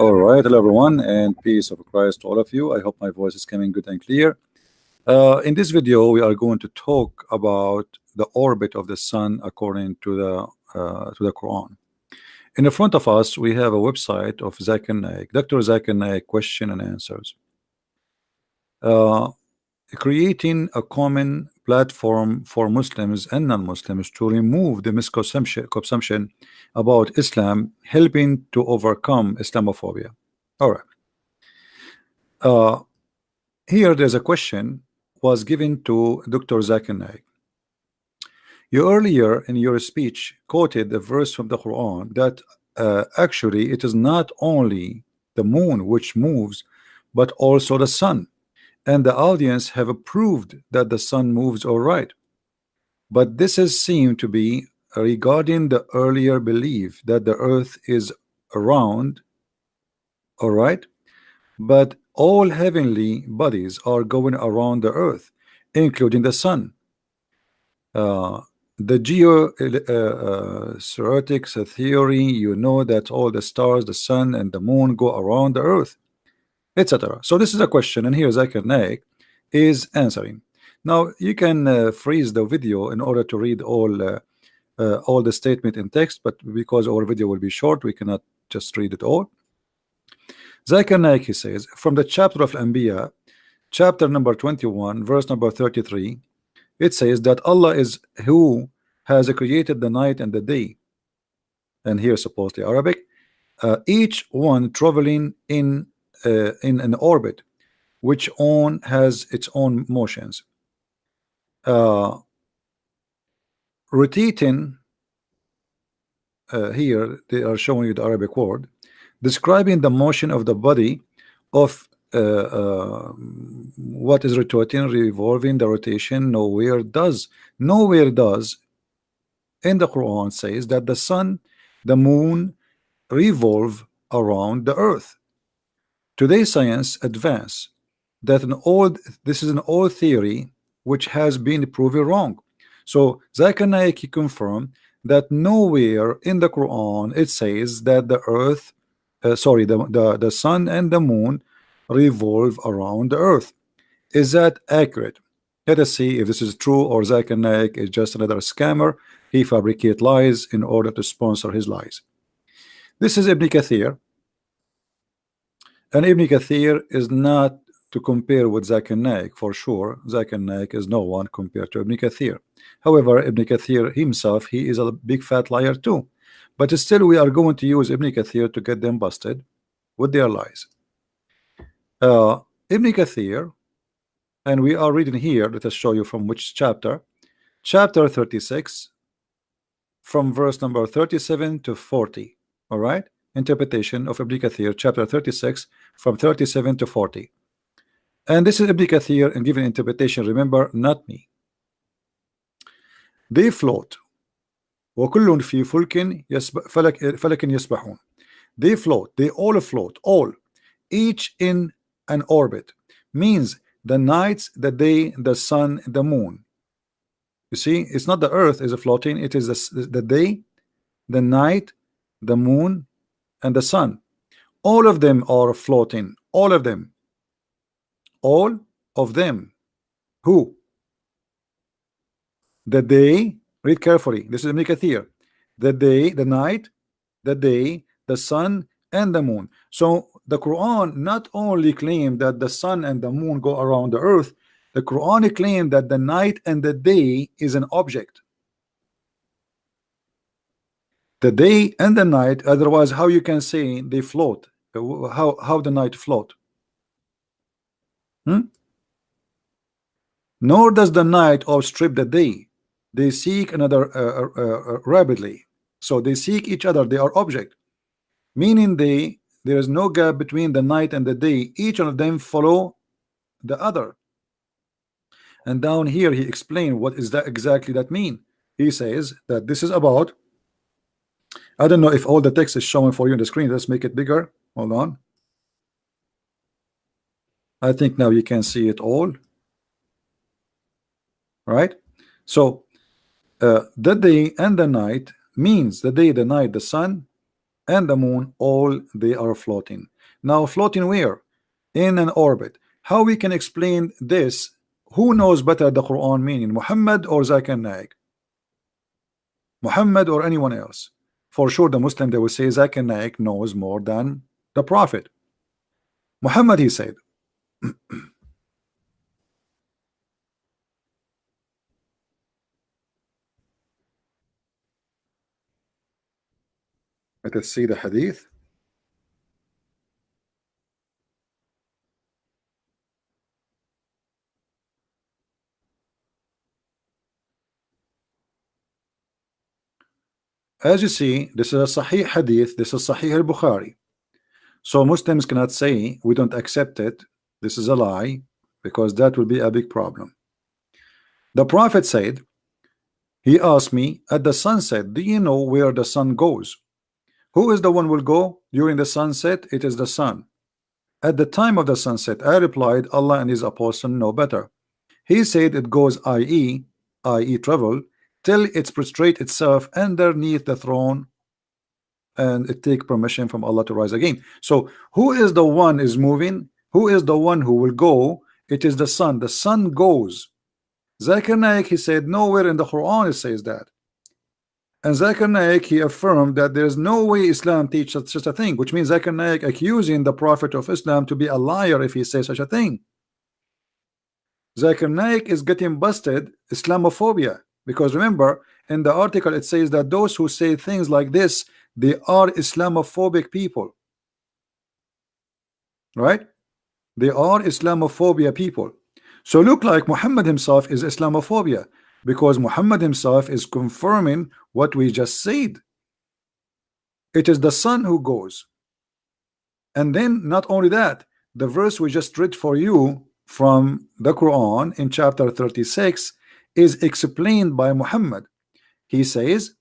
All right, hello everyone, and peace of Christ to all of you. I hope my voice is coming good and clear. In this video, we are going to talk about the orbit of the sun according to the Quran. In the front of us, we have a website of Zakir Naik, Dr. Zakir Naik, question and answers. Creating a common platform for Muslims and non-Muslims to remove the misconception about Islam, helping to overcome Islamophobia. All right. Here there's a question was given to Dr. Zakir Naik. You earlier in your speech quoted a verse from the Quran that actually it is not only the moon which moves, but also the sun. And the audience have approved that the sun moves all right. But this is seemed to be regarding the earlier belief that the earth is round, all right, but all heavenly bodies are going around the earth, including the sun. The theoretics theory, you know that all the stars, the sun and the moon go around the earth, etc. So this is a question, and here Zakir Naik is answering. Now you can freeze the video in order to read all the statement in text, but because our video will be short, we cannot just read it all. Zakir Naik, he says, from the chapter of Anbiya, chapter number 21, verse number 33, it says that Allah is who has created the night and the day, and here supposedly Arabic, each one traveling in an orbit, which has its own motions. Rotating, here they are showing you the Arabic word, describing the motion of the body of what is rotating, revolving, the rotation. Nowhere does in the Quran says that the sun, the moon revolve around the earth. Today science advance that this is an old theory which has been proven wrong. So Zakir Naik confirmed that nowhere in the Quran it says that the earth the sun and the moon revolve around the earth. Is that accurate? Let us see if this is true, or Zakir Naik is just another scammer. He fabricates lies in order to sponsor his lies. This is Ibn Kathir, and Ibn Kathir is not to compare with Zakir Naik for sure. Zakir Naik is no one compared to Ibn Kathir. However, Ibn Kathir himself, he is a big fat liar too. But still we are going to use Ibn Kathir to get them busted with their lies. Ibn Kathir, and we are reading here, let us show you from which chapter. Chapter 36, from verse number 37 to 40. All right, interpretation of Ibn Kathir, chapter 36, from 37 to 40. And this is Ibn Kathir and given interpretation, remember, not me. They float. وكل في فلك فلك يسبحون. They float, they all float, all, each in an orbit, means the nights, the day, the sun, the moon. You see, it's not the earth is floating, it is the day, the night, the moon and the sun. All of them are floating, all of them. All of them. Who? The day, read carefully, this is Ibn Kathir. The day, the night, the day, the sun and the moon. So the Quran not only claimed that the sun and the moon go around the earth, the Quran claimed that the night and the day is an object. The day and the night, otherwise how you can say they float? How the night float? Nor does the night outstrip the day. They seek another rapidly. So they seek each other, they are object, meaning there is no gap between the night and the day. Each one of them follow the other. And down here he explained what is that exactly that mean. He says that this is about, I don't know if all the text is showing for you on the screen. Let's make it bigger. Hold on. I think now you can see it all. Right? So the day and the night means the day, the night, the sun and the moon, all they are floating. Now floating where? In an orbit. How we can explain this? Who knows better the Quran meaning, Muhammad or Zakir Naik? Muhammad or anyone else? For sure the Muslim, they will say Zakir Naik knows more than the Prophet. Muhammad, he said, let us see the hadith. As you see, this is a Sahih hadith, this is Sahih al-Bukhari. So Muslims cannot say we don't accept it, this is a lie, because that will be a big problem. The Prophet said, he asked me at the sunset, do you know where the sun goes? Who is the one will go during the sunset? It is the sun. At the time of the sunset, I replied, Allah and his apostle know better. He said it goes i.e. travel, till it prostrate itself underneath the throne and it take permission from Allah to rise again. So who is the one is moving? Who is the one who will go? It is the sun. The sun goes. Zakir Naik, he said nowhere in the Quran it says that. And Zakir Naik, he affirmed that there is no way Islam teaches such a thing, which means Zakir Naik accusing the Prophet of Islam to be a liar if he says such a thing. Zakir Naik is getting busted Islamophobia, because remember in the article it says that those who say things like this, they are Islamophobic people, right? They are Islamophobia people. So look like Muhammad himself is Islamophobia, because Muhammad himself is confirming what we just said. It is the sun who goes. And then not only that, the verse we just read for you from the Quran in chapter 36 is explained by Muhammad. He says,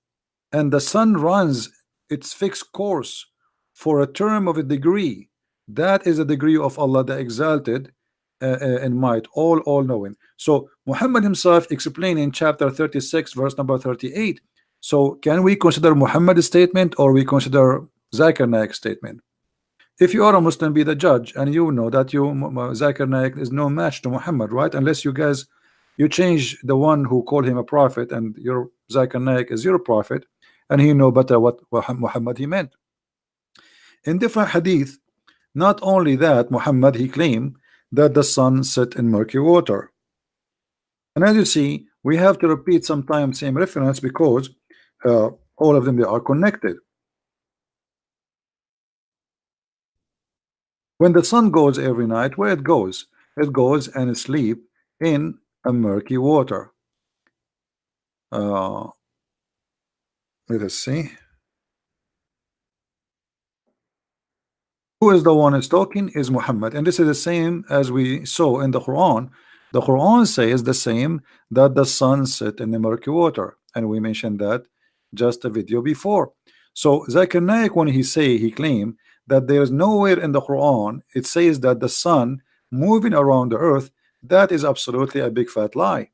and the sun runs its fixed course for a term of a degree. That is a degree of Allah the exalted in might, all knowing. So Muhammad himself explained in chapter 36 verse number 38. So can we consider Muhammad's statement or we consider Zakir Naik's statement? If you are a Muslim, be the judge, and you know that Zakir Naik is no match to Muhammad, right? Unless you guys change the one who called him a prophet, and your Zakir Naik is your prophet, and he know better what Muhammad he meant. In different hadith, not only that, Muhammad he claimed that the sun set in murky water. And as you see, we have to repeat sometimes same reference because all of them they are connected. When the sun goes every night, where it goes and sleep in a murky water. Let us see. Who is the one is talking is Muhammad, and this is the same as we saw in the Quran. The Quran says the same, that the sun set in the murky water, and we mentioned that just a video before. So Zakir Naik, when he claimed that there is nowhere in the Quran it says that the sun moving around the earth, that is absolutely a big fat lie,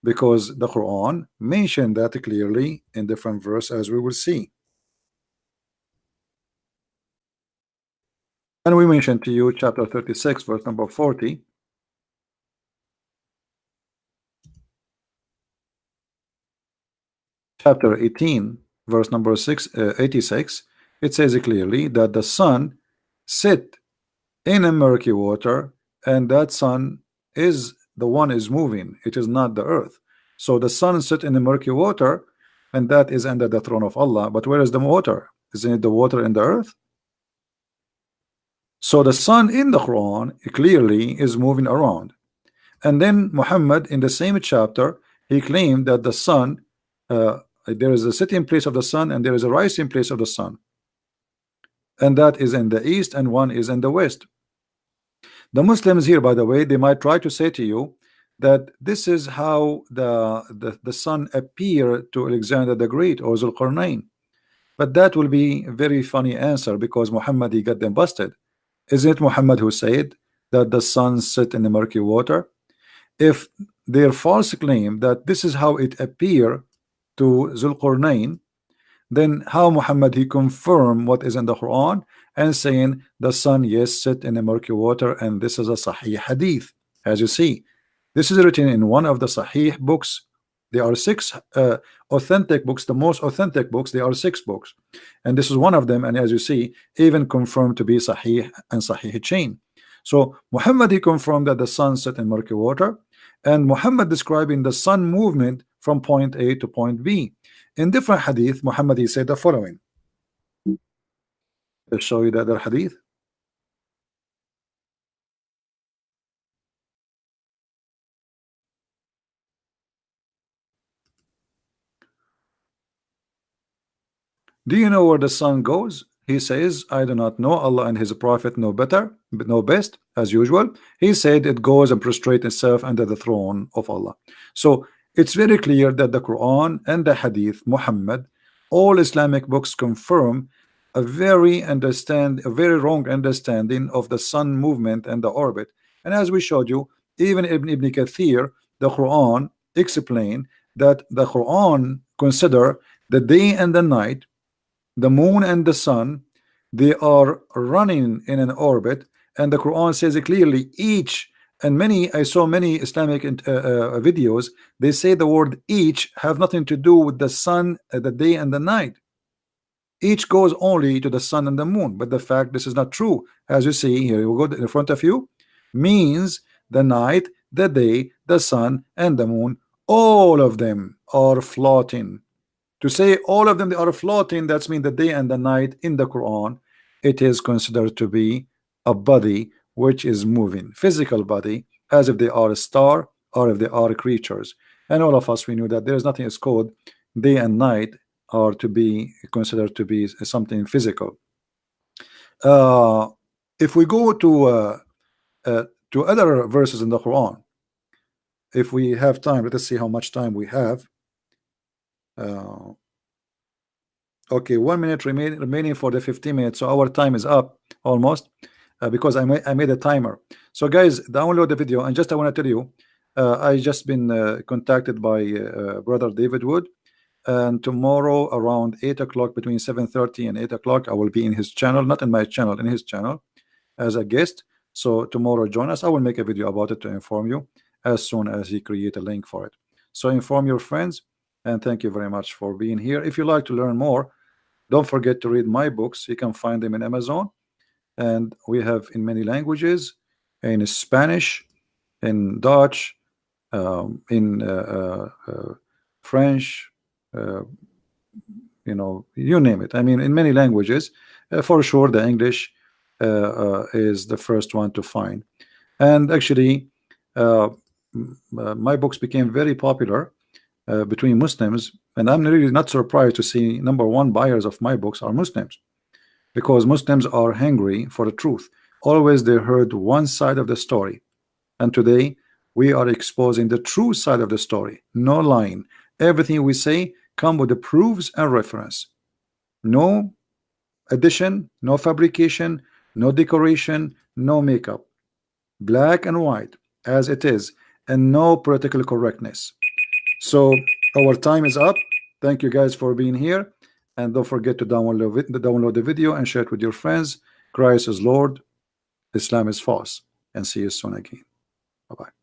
because the Quran mentioned that clearly in different verse, as we will see. And we mentioned to you chapter 36 verse number 40. Chapter 18 verse number 86, it says clearly that the sun sit in a murky water, and that sun is the one is moving, it is not the earth. So the sun sit in the murky water, and that is under the throne of Allah. But where is the water? Isn't it the water in the earth? So the sun in the Quran clearly is moving around. And then Muhammad in the same chapter, he claimed that the sun, there is a sitting place of the sun and there is a rising place of the sun, and that is in the east and one is in the west. The Muslims here, by the way, they might try to say to you that this is how the sun appeared to Alexander the Great or Zulqarnain, but that will be a very funny answer, because Muhammad he got them busted. Isn't it Muhammad who said that the sun set in the murky water? If their false claim that this is how it appeared to Zulqarnain, then how Muhammad he confirm what is in the Quran and saying the sun yes sit in the murky water, and this is a Sahih hadith. As you see, this is written in one of the Sahih books. There are six authentic books, the most authentic books. There are six books, and this is one of them. And as you see, even confirmed to be Sahih and Sahih chain. So Muhammad he confirmed that the sun set in murky water, and Muhammad describing the sun movement from point A to point B. In different hadith, Muhammad he said the following. Let's show you the other hadith. Do you know where the sun goes? He says, I do not know. Allah and his prophet know better, but know best, as usual. He said it goes and prostrate itself under the throne of Allah. So it's very clear that the Quran and the Hadith, Muhammad, all Islamic books confirm a very wrong understanding of the sun movement and the orbit. And as we showed you, even Ibn Kathir, the Quran, explained that the Quran consider the day and the night, the moon and the sun, they are running in an orbit, and the Quran says it clearly. Each, and many, I saw many Islamic videos, they say the word each have nothing to do with the sun, the day and the night. Each goes only to the sun and the moon, but the fact this is not true. As you see here, you go in front of you, means the night, the day, the sun and the moon, all of them are floating. To say all of them they are floating, that's mean the day and the night in the Quran, it is considered to be a body which is moving, physical body, as if they are a star or if they are creatures. And all of us, we knew that there is nothing is called day and night are to be considered to be something physical. If we go to other verses in the Quran, if we have time, let us see how much time we have. Okay, 1 minute remaining for the 15 minutes, so our time is up almost, because I made a timer. So guys, download the video. And just I want to tell you, I just been contacted by brother David Wood, and tomorrow around 8 o'clock, between 7:30 and 8 o'clock, I will be in his channel, not in my channel, in his channel as a guest. So tomorrow join us. I will make a video about it to inform you as soon as he create a link for it. So inform your friends, and thank you very much for being here. If you like to learn more, don't forget to read my books. You can find them in Amazon, and we have in many languages, in Spanish, in Dutch, in French, you know, you name it. I mean, in many languages. For sure the English is the first one to find. And actually my books became very popular between Muslims, and I'm really not surprised to see #1 buyers of my books are Muslims, because Muslims are hungry for the truth. Always they heard one side of the story, and today we are exposing the true side of the story. No lying. Everything we say come with the proofs and reference. No addition, no fabrication, no decoration, no makeup. Black and white as it is, and no political correctness. So our time is up. Thank you guys for being here, and don't forget to download the video and share it with your friends. Christ is Lord, Islam is false, and see you soon again. Bye bye.